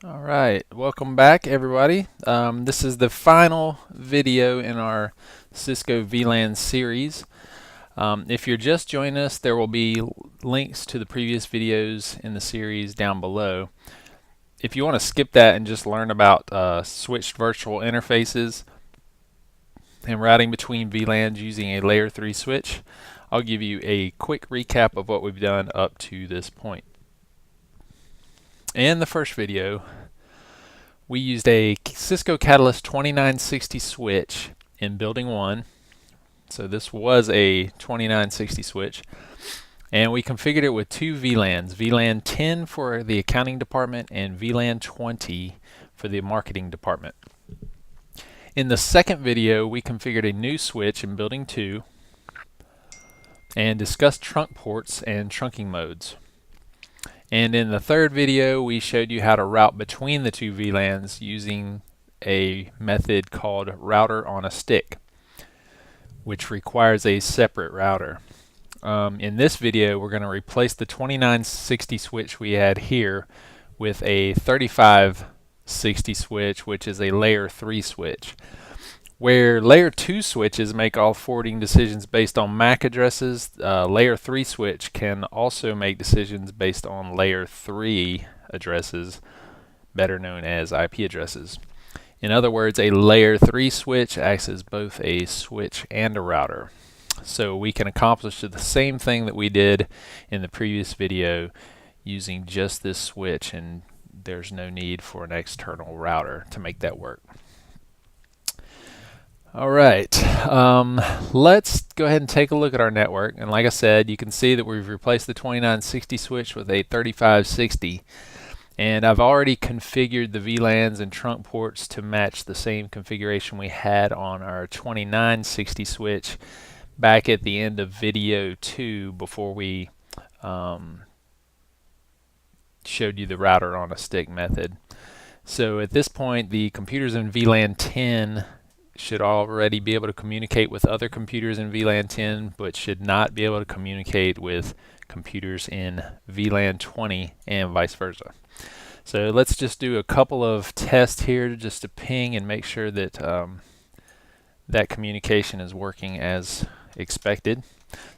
All right, welcome back everybody. This is the final video in our Cisco VLAN series. If you're just joining us, there will be links to the previous videos in the series down below. If you want to skip that and just learn about switched virtual interfaces and routing between VLANs using a layer 3 switch, I'll give you a quick recap of what we've done up to this point. In the first video, we used a Cisco Catalyst 2960 switch in building 1. So this was a 2960 switch. And we configured it with two VLANs, VLAN 10 for the accounting department and VLAN 20 for the marketing department. In the second video, we configured a new switch in building 2 and discussed trunk ports and trunking modes. And in the third video, we showed you how to route between the two VLANs using a method called router on a stick, which requires a separate router. In this video, we're going to replace the 2960 switch we had here with a 3560 switch, which is a layer 3 switch. Where layer 2 switches make all forwarding decisions based on MAC addresses, layer 3 switch can also make decisions based on layer 3 addresses, better known as IP addresses. In other words, a layer 3 switch acts as both a switch and a router. So we can accomplish the same thing that we did in the previous video using just this switch, and there's no need for an external router to make that work. All right, let's go ahead and take a look at our network. And like I said, you can see that we've replaced the 2960 switch with a 3560. And I've already configured the VLANs and trunk ports to match the same configuration we had on our 2960 switch back at the end of video 2 before we showed you the router on a stick method. So at this point, the computers in VLAN 10 should already be able to communicate with other computers in VLAN 10, but should not be able to communicate with computers in VLAN 20 and vice versa. So let's just do a couple of tests here just to ping and make sure that that communication is working as expected.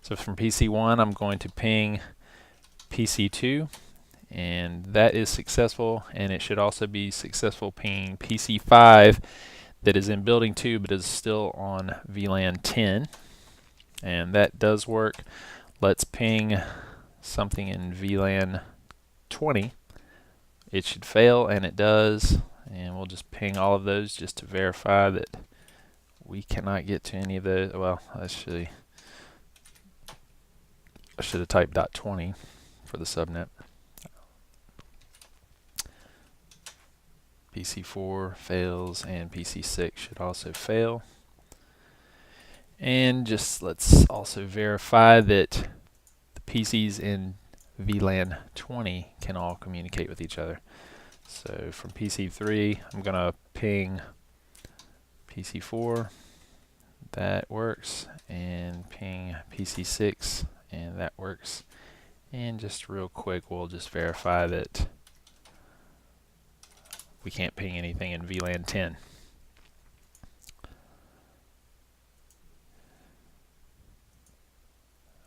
So from PC1, I'm going to ping PC2, and that is successful, and it should also be successful pinging PC5 that is in building 2 but is still on VLAN 10, and that does work. Let's ping something in VLAN 20. It should fail, and it does, and we'll just ping all of those just to verify that we cannot get to any of those. Well, I should have typed .20 for the subnet. PC4 fails, and PC6 should also fail. And just let's also verify that the PCs in VLAN 20 can all communicate with each other. So from PC3, I'm going to ping PC4, that works, and ping PC6, and that works. And just real quick, we'll just verify that we can't ping anything in VLAN 10.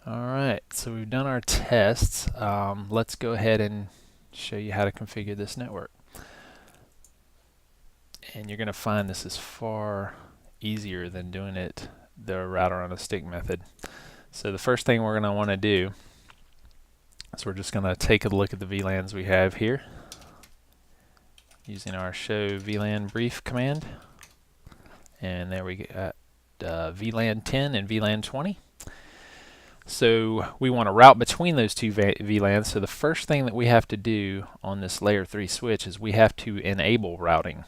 Alright, so we've done our tests. Let's go ahead and show you how to configure this network. And you're going to find this is far easier than doing it the router on a stick method. So the first thing we're going to want to do is we're just going to take a look at the VLANs we have here using our show VLAN brief command. And there we got VLAN 10 and VLAN 20. So we want to route between those two VLANs. So the first thing that we have to do on this layer 3 switch is we have to enable routing.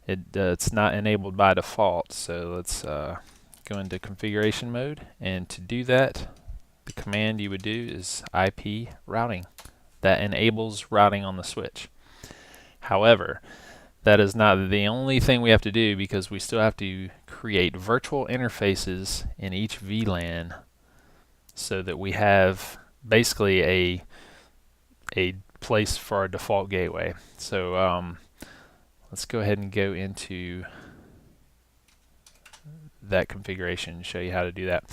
It's not enabled by default, so let's go into configuration mode, and to do that, the command you would do is IP routing. That enables routing on the switch. However, that is not the only thing we have to do, because we still have to create virtual interfaces in each VLAN so that we have basically a place for our default gateway. So let's go ahead and go into that configuration and show you how to do that.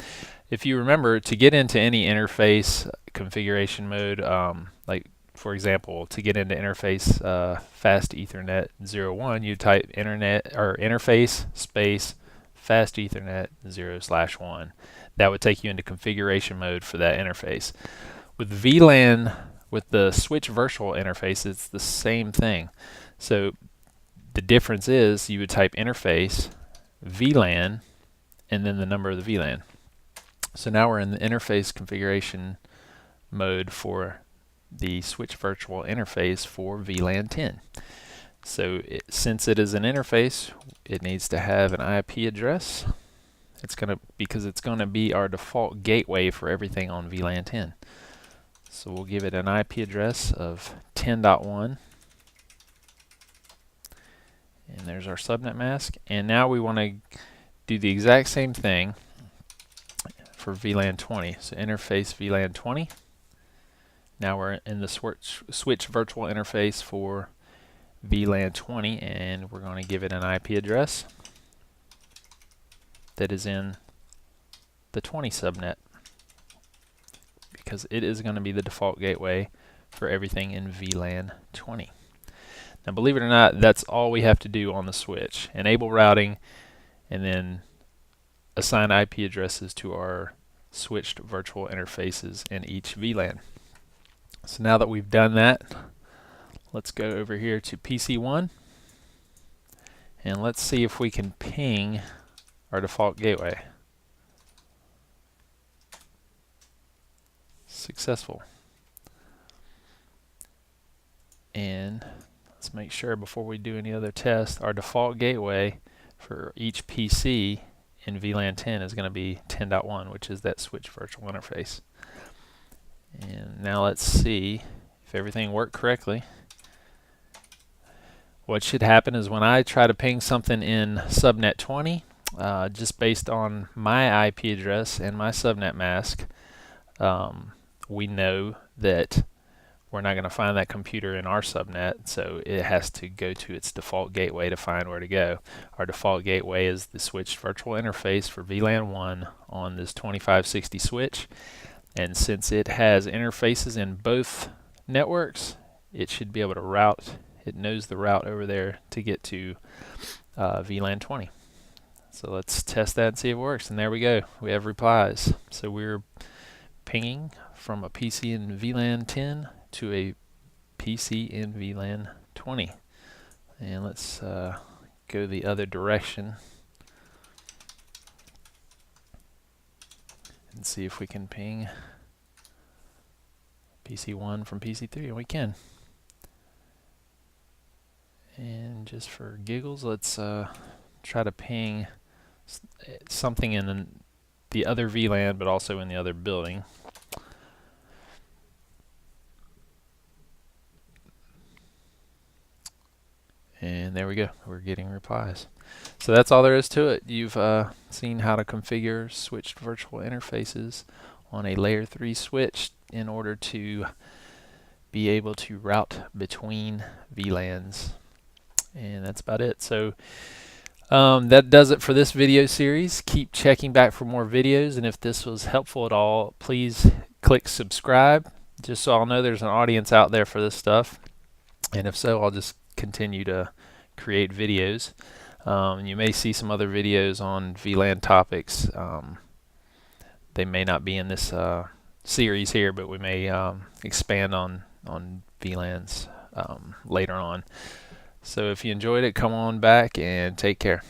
If you remember, to get into any interface configuration mode, like for example, to get into interface fast Ethernet 01, you type internet or interface space fast Ethernet 0/1. That would take you into configuration mode for that interface. With VLAN, with the switch virtual interface, it's the same thing. So the difference is you would type interface VLAN and then the number of the VLAN. So now we're in the interface configuration mode for the switch virtual interface for VLAN 10. So since it is an interface, it needs to have an IP address. Because it's going to be our default gateway for everything on VLAN 10. So we'll give it an IP address of 10.1. And there's our subnet mask. And now we want to do the exact same thing for VLAN 20. So interface VLAN 20. Now we're in the switch virtual interface for VLAN 20, and we're going to give it an IP address that is in the 20 subnet, because it is going to be the default gateway for everything in VLAN 20. Now believe it or not, that's all we have to do on the switch. Enable routing and then assign IP addresses to our switched virtual interfaces in each VLAN. So now that we've done that, let's go over here to PC1 and let's see if we can ping our default gateway. Successful. And let's make sure before we do any other tests, our default gateway for each PC in VLAN 10 is going to be 10.1, which is that switch virtual interface. And now let's see if everything worked correctly. What should happen is when I try to ping something in subnet 20, just based on my IP address and my subnet mask, we know that we're not going to find that computer in our subnet, so it has to go to its default gateway to find where to go. Our default gateway is the switched virtual interface for VLAN 1 on this 2560 switch, and since it has interfaces in both networks, it should be able to route. It knows the route over there to get to VLAN 20. So let's test that and see if it works. And there we go. We have replies. So we're pinging from a PC in VLAN 10 to a PC in VLAN 20. And let's go the other direction and see if we can ping PC1 from PC3. And we can. And just for giggles, let's try to ping something in the other VLAN, but also in the other building. And there we go. We're getting replies. So that's all there is to it. You've seen how to configure switched virtual interfaces on a layer 3 switch in order to be able to route between VLANs. And that's about it. So that does it for this video series. Keep checking back for more videos, and if this was helpful at all, please click subscribe, just so I'll know there's an audience out there for this stuff. And if so, I'll just continue to create videos. You may see some other videos on VLAN topics. They may not be in this series here, but we may expand on VLANs later on. So if you enjoyed it, come on back and take care.